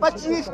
25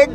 1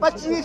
25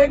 1